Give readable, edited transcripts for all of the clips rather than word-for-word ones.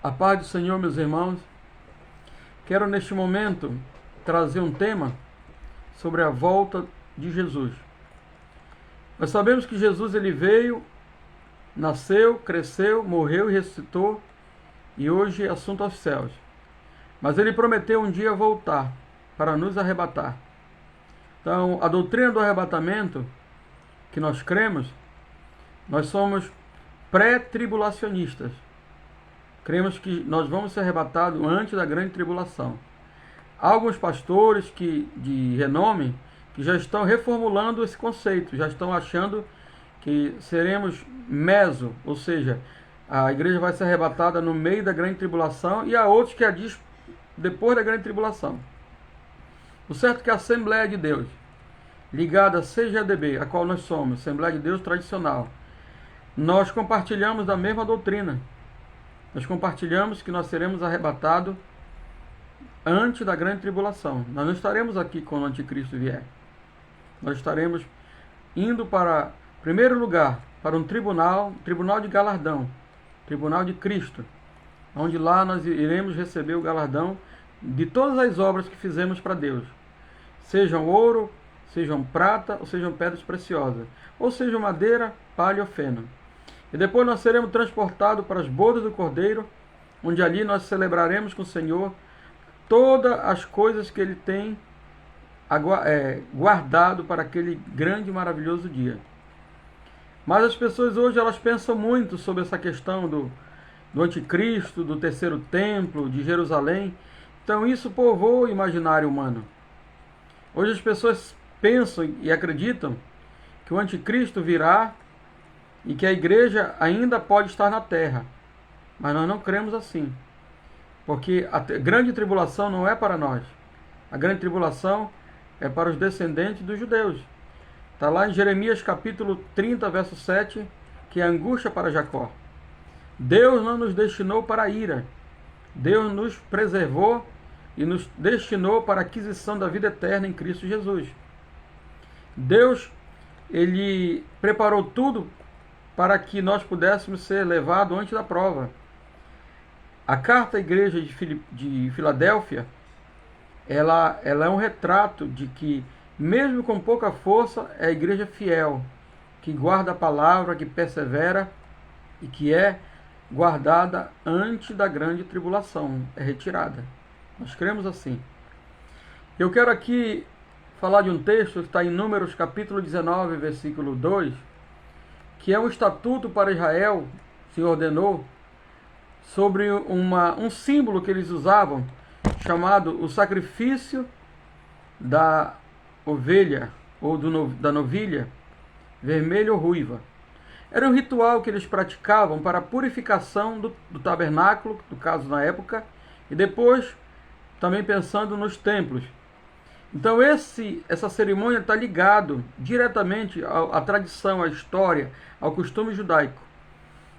A paz do Senhor, meus irmãos. Quero neste momento trazer um tema sobre a volta de Jesus. Nós sabemos que Jesus ele veio, nasceu, cresceu, morreu e ressuscitou e hoje é assunto aos céus. Mas ele prometeu um dia voltar para nos arrebatar. Então, a doutrina do arrebatamento que nós cremos, nós somos pré-tribulacionistas. Cremos que nós vamos ser arrebatados antes da grande tribulação. Há alguns pastores de renome que já estão reformulando esse conceito, já estão achando que seremos meso, ou seja, a igreja vai ser arrebatada no meio da grande tribulação, e há outros que a diz depois da grande tribulação. O certo é que a Assembleia de Deus, ligada à CGDB, a qual nós somos, Assembleia de Deus tradicional, nós compartilhamos da mesma doutrina. Nós compartilhamos que nós seremos arrebatados antes da grande tribulação. Nós não estaremos aqui quando o anticristo vier. Nós estaremos indo para, em primeiro lugar, para um tribunal de galardão, tribunal de Cristo, onde lá nós iremos receber o galardão de todas as obras que fizemos para Deus, sejam ouro, sejam prata, ou sejam pedras preciosas, ou sejam madeira, palha ou feno. E depois nós seremos transportados para as bodas do Cordeiro, onde ali nós celebraremos com o Senhor todas as coisas que Ele tem guardado para aquele grande e maravilhoso dia. Mas as pessoas hoje elas pensam muito sobre essa questão do anticristo, do terceiro templo, de Jerusalém. Então isso povoa o imaginário humano. Hoje as pessoas pensam e acreditam que o anticristo virá e que a igreja ainda pode estar na terra. Mas nós não cremos assim. Porque a grande tribulação não é para nós. A grande tribulação é para os descendentes dos judeus. Está lá em Jeremias capítulo 30, verso 7, que é a angústia para Jacó. Deus não nos destinou para a ira. Deus nos preservou e nos destinou para a aquisição da vida eterna em Cristo Jesus. Deus, Ele preparou tudo para que nós pudéssemos ser levados antes da prova. A carta à igreja de Filadélfia, ela é um retrato de que, mesmo com pouca força, é a igreja fiel, que guarda a palavra, que persevera e que é guardada antes da grande tribulação, é retirada. Nós cremos assim. Eu quero aqui falar de um texto que está em Números capítulo 19, versículo 2, que é um estatuto para Israel, se ordenou, sobre um símbolo que eles usavam, chamado o sacrifício da ovelha, ou da novilha, vermelha ou ruiva. Era um ritual que eles praticavam para a purificação do tabernáculo, no caso na época, e depois também pensando nos templos. Então essa cerimônia está ligado diretamente à tradição, à história, ao costume judaico.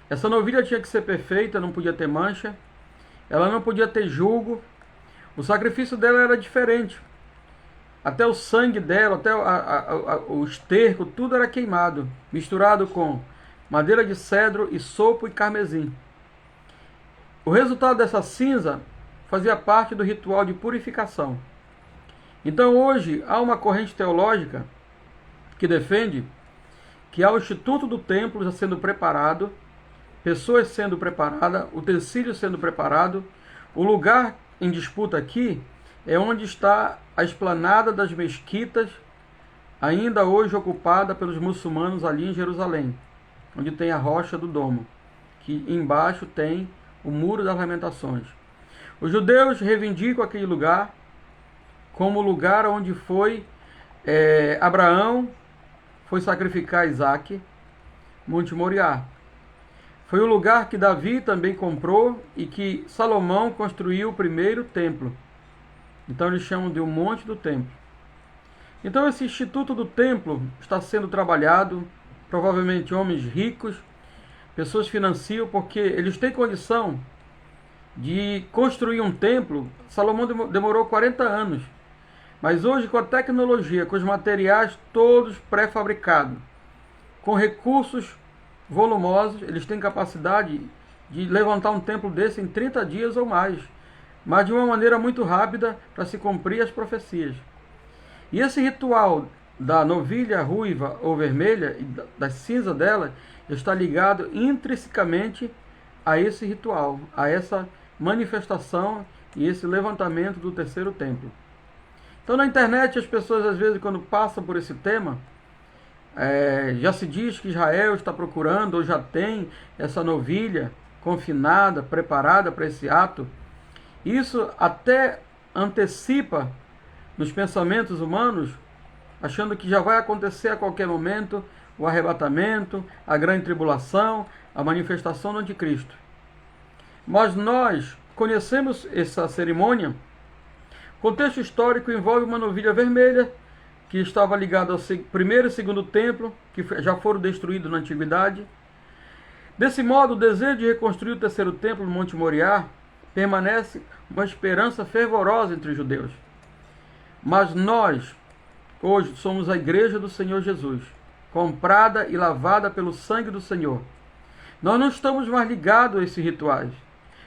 Essa novilha tinha que ser perfeita, não podia ter mancha, ela não podia ter julgo, o sacrifício dela era diferente. Até o sangue dela, até o esterco, tudo era queimado, misturado com madeira de cedro e sopo e carmesim. O resultado dessa cinza fazia parte do ritual de purificação. Então hoje há uma corrente teológica que defende que há o instituto do templo já sendo preparado, pessoas sendo preparadas, utensílios sendo preparado. O lugar em disputa aqui é onde está a esplanada das mesquitas, ainda hoje ocupada pelos muçulmanos ali em Jerusalém, onde tem a rocha do domo, que embaixo tem o muro das lamentações. Os judeus reivindicam aquele lugar como o lugar onde foi Abraão foi sacrificar Isaac, Monte Moriá. Foi o lugar que Davi também comprou e que Salomão construiu o primeiro templo. Então eles chamam de o Monte do Templo. Então esse instituto do templo está sendo trabalhado, provavelmente homens ricos, pessoas financiam, porque eles têm condição de construir um templo. Salomão demorou 40 anos. Mas hoje, com a tecnologia, com os materiais todos pré-fabricados, com recursos volumosos, eles têm capacidade de levantar um templo desse em 30 dias ou mais, mas de uma maneira muito rápida para se cumprir as profecias. E esse ritual da novilha ruiva ou vermelha, e da cinza dela, está ligado intrinsecamente a esse ritual, a essa manifestação e esse levantamento do terceiro templo. Então na internet as pessoas às vezes quando passam por esse tema, já se diz que Israel está procurando ou já tem essa novilha confinada, preparada para esse ato. Isso até antecipa nos pensamentos humanos, achando que já vai acontecer a qualquer momento o arrebatamento, a grande tribulação, a manifestação do anticristo. Mas nós conhecemos essa cerimônia. O contexto histórico envolve uma novilha vermelha que estava ligada ao primeiro e segundo templo, que já foram destruídos na antiguidade. Desse modo, o desejo de reconstruir o terceiro templo no Monte Moriá permanece uma esperança fervorosa entre os judeus. Mas nós, hoje, somos a igreja do Senhor Jesus, comprada e lavada pelo sangue do Senhor. Nós não estamos mais ligados a esses rituais.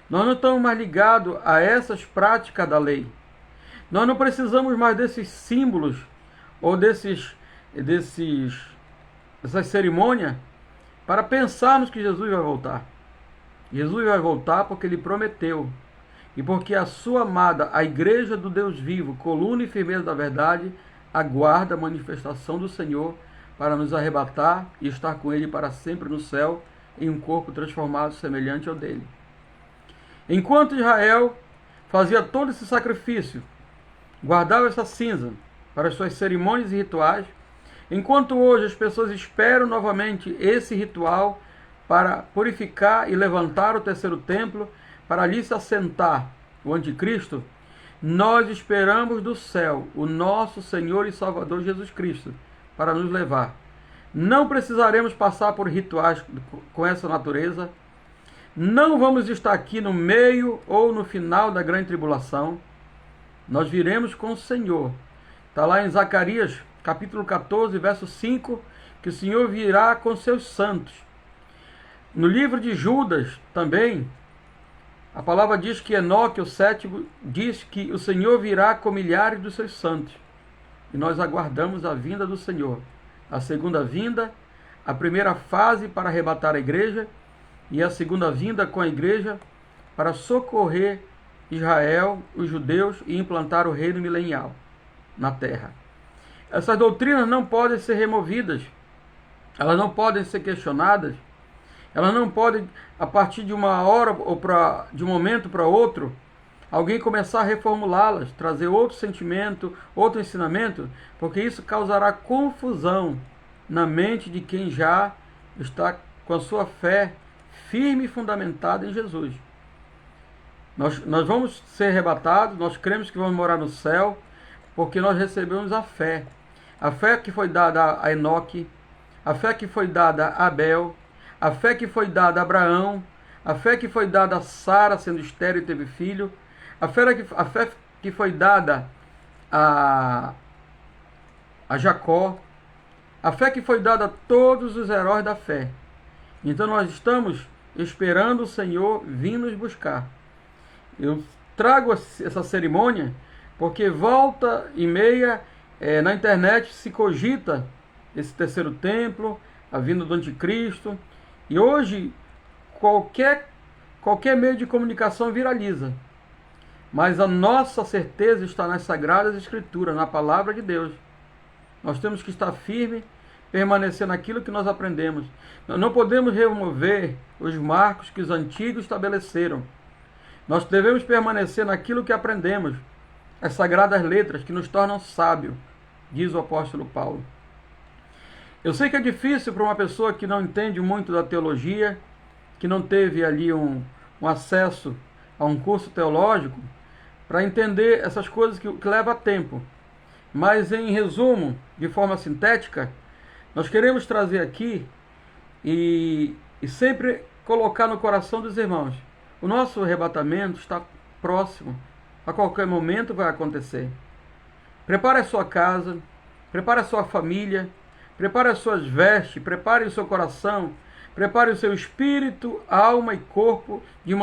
Nós não estamos mais ligados a essas práticas da lei. Nós não precisamos mais desses símbolos ou dessas cerimônias para pensarmos que Jesus vai voltar. Jesus vai voltar porque Ele prometeu. E porque a sua amada, a igreja do Deus vivo, coluna e firmeza da verdade, aguarda a manifestação do Senhor para nos arrebatar e estar com Ele para sempre no céu, em um corpo transformado semelhante ao dele. Enquanto Israel fazia todo esse sacrifício, guardava essa cinza para as suas cerimônias e rituais, enquanto hoje as pessoas esperam novamente esse ritual para purificar e levantar o terceiro templo, para ali se assentar o anticristo, nós esperamos do céu o nosso Senhor e Salvador Jesus Cristo para nos levar. Não precisaremos passar por rituais com essa natureza. Não vamos estar aqui no meio ou no final da grande tribulação. Nós viremos com o Senhor. Está lá em Zacarias, capítulo 14, verso 5, que o Senhor virá com seus santos. No livro de Judas também, a palavra diz que Enoque, o sétimo, diz que o Senhor virá com milhares dos seus santos. E nós aguardamos a vinda do Senhor. A segunda vinda, a primeira fase para arrebatar a igreja, e a segunda vinda com a igreja para socorrer Israel, os judeus, e implantar o reino milenial na terra. Essas doutrinas não podem ser removidas, elas não podem ser questionadas, elas não podem, a partir de uma hora ou de um momento para outro, alguém começar a reformulá-las, trazer outro sentimento, outro ensinamento, porque isso causará confusão na mente de quem já está com a sua fé firme e fundamentada em Jesus. Nós vamos ser arrebatados, nós cremos que vamos morar no céu, porque nós recebemos a fé. A fé que foi dada a Enoque, a fé que foi dada a Abel, a fé que foi dada a Abraão, a fé que foi dada a Sara, sendo estéril e teve filho, a fé que foi dada a Jacó, a fé que foi dada a todos os heróis da fé. Então nós estamos esperando o Senhor vir nos buscar. Eu trago essa cerimônia porque volta e meia na internet se cogita esse terceiro templo, a vinda do anticristo, e hoje qualquer meio de comunicação viraliza. Mas a nossa certeza está nas Sagradas Escrituras, na Palavra de Deus. Nós temos que estar firme, permanecer naquilo que nós aprendemos. Nós não podemos remover os marcos que os antigos estabeleceram. Nós devemos permanecer naquilo que aprendemos, as Sagradas Letras que nos tornam sábios, diz o apóstolo Paulo. Eu sei que é difícil para uma pessoa que não entende muito da teologia, que não teve ali um acesso a um curso teológico, para entender essas coisas que leva tempo. Mas, em resumo, de forma sintética, nós queremos trazer aqui e sempre colocar no coração dos irmãos: o nosso arrebatamento está próximo, a qualquer momento vai acontecer. Prepare a sua casa, prepare a sua família, prepare as suas vestes, prepare o seu coração Prepare o seu espírito, alma e corpo de